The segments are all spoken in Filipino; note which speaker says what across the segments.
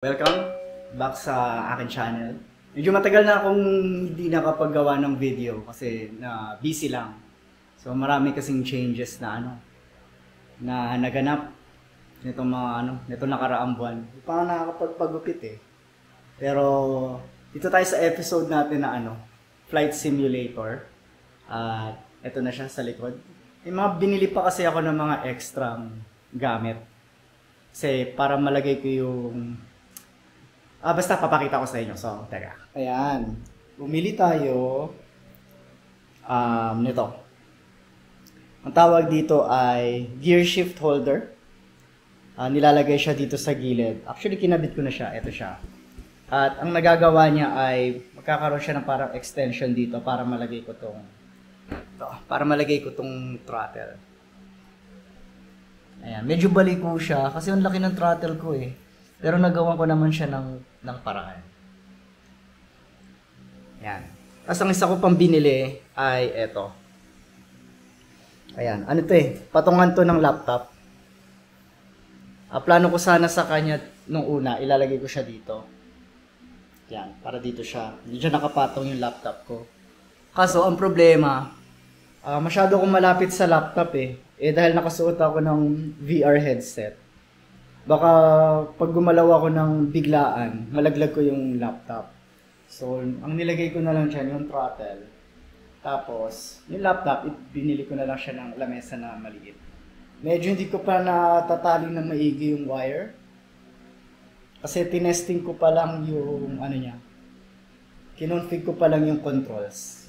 Speaker 1: Welcome back sa akin channel. Medyo matagal na akong hindi nakapaggawa ng video kasi na busy lang. So marami kasing changes na na naganap nitong nito nakaraang buwan. Hindi pa ako nakakapagpagupit eh. Pero dito tayo sa episode natin na Flight Simulator. At ito na siya sa likod. May mga binili pa kasi ako ng mga extrang gamit. Kasi para malagay ko yung basta papakita ko sa inyo. So, teka. Ayan. Bumili tayo nito. Ang tawag dito ay gear shift holder. Nilalagay siya dito sa gilid. Actually, kinabit ko na siya. Ito siya. At ang nagagawa niya ay magkakaroon siya ng parang extension dito para malagay ko tong throttle. Ayan. Medyo baliko siya kasi ang laki ng throttle ko eh. Pero nagawa ko naman siya ng paraan. Yan. Tapos ang isa ko pang binili ay eto. Ayan. Ano to eh? Patungan to ng laptop. Plano ko sana sa kanya nung una, ilalagay ko siya dito. Yan. Para dito siya. Hindi siya nakapatong yung laptop ko. Kaso, ang problema, masyado akong malapit sa laptop eh. Dahil nakasuot ako ng VR headset. Baka pag gumalaw ako ng biglaan, malaglag ko yung laptop. So, ang nilagay ko na lang siya yung throttle. Tapos, yung laptop, binili ko na lang siya ng lamesa na maliit. Medyo hindi ko pa natatali ng maigi yung wire. Kasi tinesting ko pa lang yung niya. Kinonfig ko pa lang yung controls.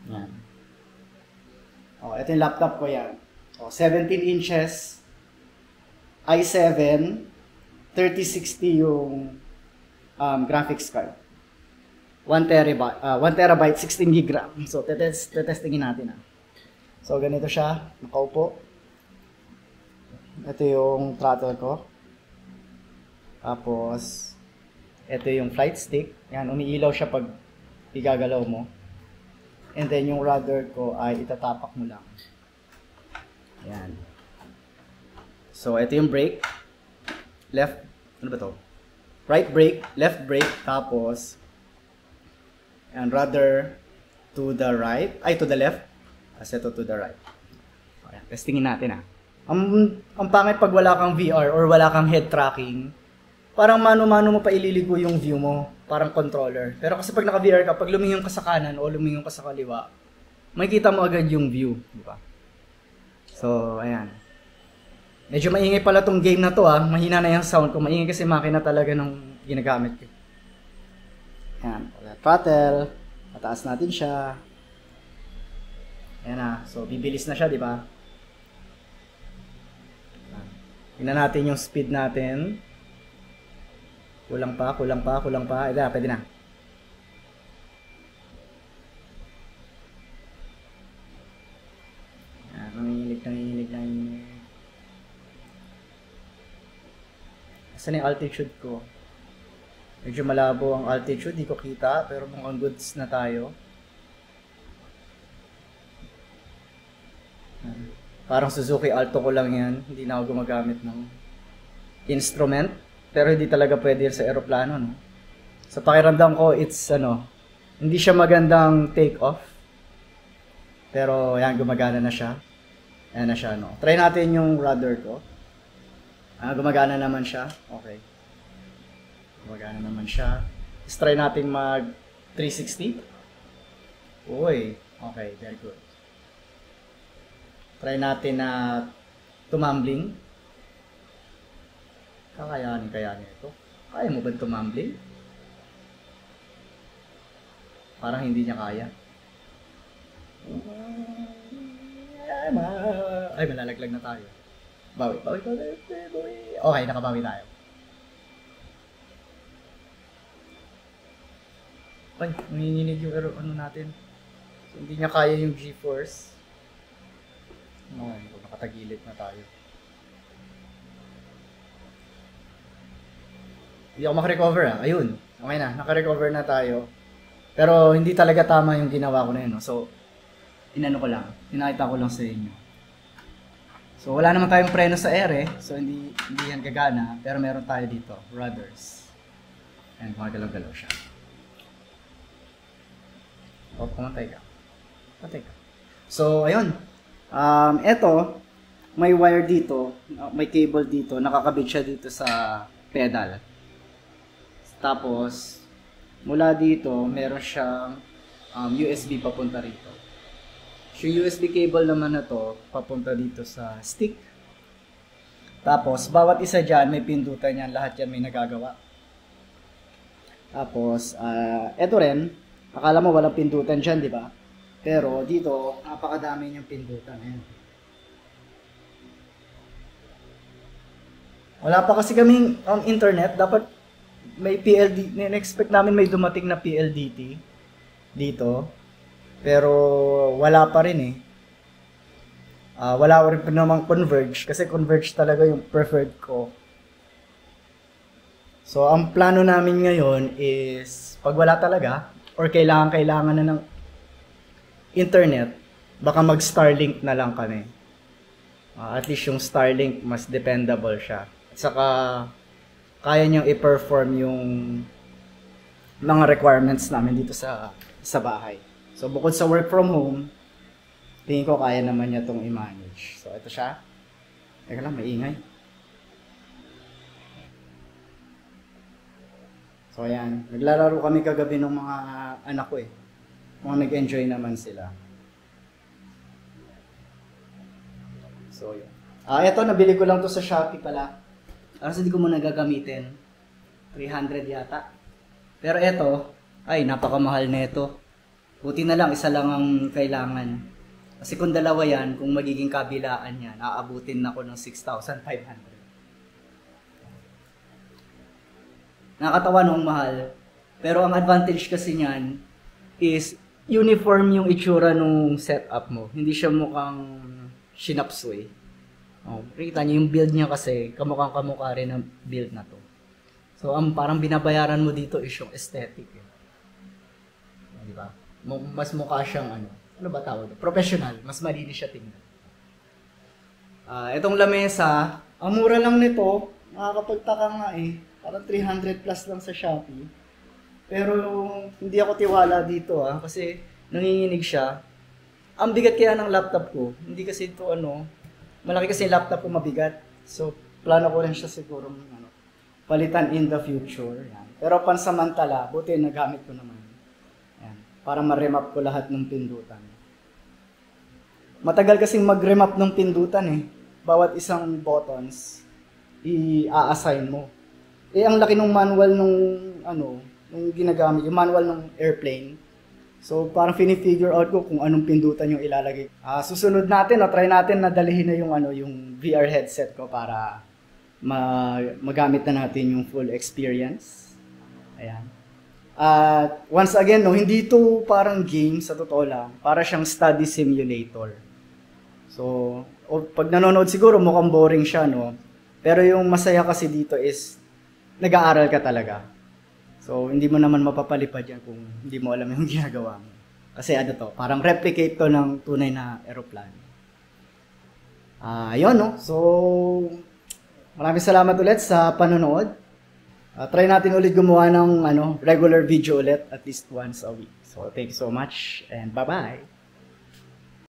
Speaker 1: Yan. Ito yung laptop ko yan. 17 inches. i7 3060 yung graphics card. 1 terabyte 16 GB RAM. So tetestingin natin So ganito siya, nakaupo. Ito yung throttle ko. Tapos ito yung flight stick. Yan, umiilaw siya pag igagalaw mo. And then yung rudder ko ay itatapak mo lang. Yan. So, ito yung brake. Left, ano ba to? Right brake, left brake, tapos, and rudder to the right, to the left, kasi ito to the right. Okay, testingin natin Ang pangit pag wala kang VR or wala kang head tracking, parang mano-mano mo pa ililigo yung view mo, parang controller. Pero kasi pag naka-VR ka, pag lumingon ka sa kanan o lumingon ka sa kaliwa, makikita mo agad yung view, di ba? So, ayan. Medyo maingay pala tong game na to Mahina na yung sound ko. Maingay kasi makina talaga ng ginagamit ko. Ayan. Throttle. Mataas natin siya. Ayan So, bibilis na siya, di ba? Tingnan natin yung speed natin. Kulang pa. Pwede na. Ayan. Nanginginig. Saan yung altitude ko? Medyo malabo ang altitude, di ko kita, pero mukhang goods na tayo. Parang Suzuki Alto ko lang yan, hindi na ako gumagamit ng instrument, pero hindi talaga pwede sa aeroplano, no? Sa pakiramdam ko, it's hindi siya magandang take off. Pero yan, gumagana na siya. Ayan na siya, no? Try natin yung rudder ko. Gumagana naman siya. Okay. Gumagana naman siya. Let's try natin mag 360. Uy. Okay, very good. Try natin na tumambling. Kakayanin kaya ito. Kaya mo ba tumambling? Parang hindi niya kaya. Ay, malalaglag na tayo. Bawi. Okay, nakabawi tayo. Ay, nanginginig yung natin. So, hindi niya kaya yung G-force. Nakatagilid na tayo. Hindi ako makarecover Ayun. Okay na, nakarecover na tayo. Pero hindi talaga tama yung ginawa ko na yun. So, inano ko lang. Pinakita ko lang sa inyo. So, wala naman tayong preno sa ere. So, hindi yan gagana. Pero meron tayo dito, rudders. Ayan, gumagalaw-galaw siya. O, pumatay ka. Patay ka. So, ayun. Eto, may wire dito, may cable dito, nakakabit siya dito sa pedal. Tapos, mula dito, meron siyang USB papunta rito. Yung USB cable naman na to, papunta dito sa stick. Tapos, bawat isa dyan, may pindutan yan. Lahat yan may nagagawa. Tapos, eto rin, akala mo walang pindutan dyan, di ba? Pero, dito, napakadami niyang pindutan. Ayan. Wala pa kasi kaming internet. Dapat may PLD. Na-expect namin may dumating na PLDT dito. Pero wala pa rin eh. Wala rin pa namang Converge. Kasi Converge talaga yung preferred ko. So, ang plano namin ngayon is pag wala talaga or kailangan na ng internet, baka mag-Starlink na lang kami. At least yung Starlink, mas dependable siya. At saka, kaya niyang i-perform yung mga requirements namin dito sa bahay. So, bukod sa work from home, tingin ko kaya naman niya itong i-manage. So, ito siya. Teka lang, maingay. So, ayan. Naglalaro kami kagabi ng mga anak ko eh. Mga nag-enjoy naman sila. So, yun. Ito, nabili ko lang to sa Shopee pala. Kasi hindi ko muna gagamitin. 300 yata. Pero ito, ay, napakamahal nito. Buti na lang, isa lang ang kailangan. Kasi kung dalawa yan, kung magiging kabilaan yan, aabutin ako ng 6,500. Nakakatawa nung mahal. Pero ang advantage kasi niyan is uniform yung itsura nung setup mo. Hindi siya mukhang shinapsoy. Kita niyo yung build niya kasi kamukhang-kamukha rin ang build na to. So, ang parang binabayaran mo dito is yung aesthetic. Di ba? Mas mukha siyang ano ba tawag? Professional. Mas malinis siya tingnan. Itong lamesa, ang mura lang nito, nakakapagtaka nga eh. Parang 300 plus lang sa Shopee. Pero hindi ako tiwala dito kasi nanginginig siya. Ang bigat kaya ng laptop ko. Hindi kasi ito malaki kasi yung laptop ko mabigat. So, plano ko rin siya siguro palitan in the future. Yan. Pero pansamantala, buti nagamit ko naman. Yan. Para ma-remap ko lahat ng pindutan. Matagal kasing mag-remap ng pindutan eh. Bawat isang buttons, i-assign mo. Ang laki ng manual nung ginagamit, yung manual ng airplane. So, parang fini-figure out ko kung anong pindutan yung ilalagay. Susunod natin, try natin na dalhin na yung VR headset ko para magamit na natin yung full experience. Ayan. Once again, hindi ito parang game sa totoo lang. Para siyang study simulator. So, pag nanonood siguro, mukhang boring siya, Pero yung masaya kasi dito is, nag-aaral ka talaga. So, hindi mo naman mapapalipad yan kung hindi mo alam yung ginagawa mo. Kasi parang replicate to ng tunay na aeroplano. Yun, So, maraming salamat ulit sa panonood. Try natin ulit gumawa ng regular video ulit at least once a week. So, thank you so much and bye-bye!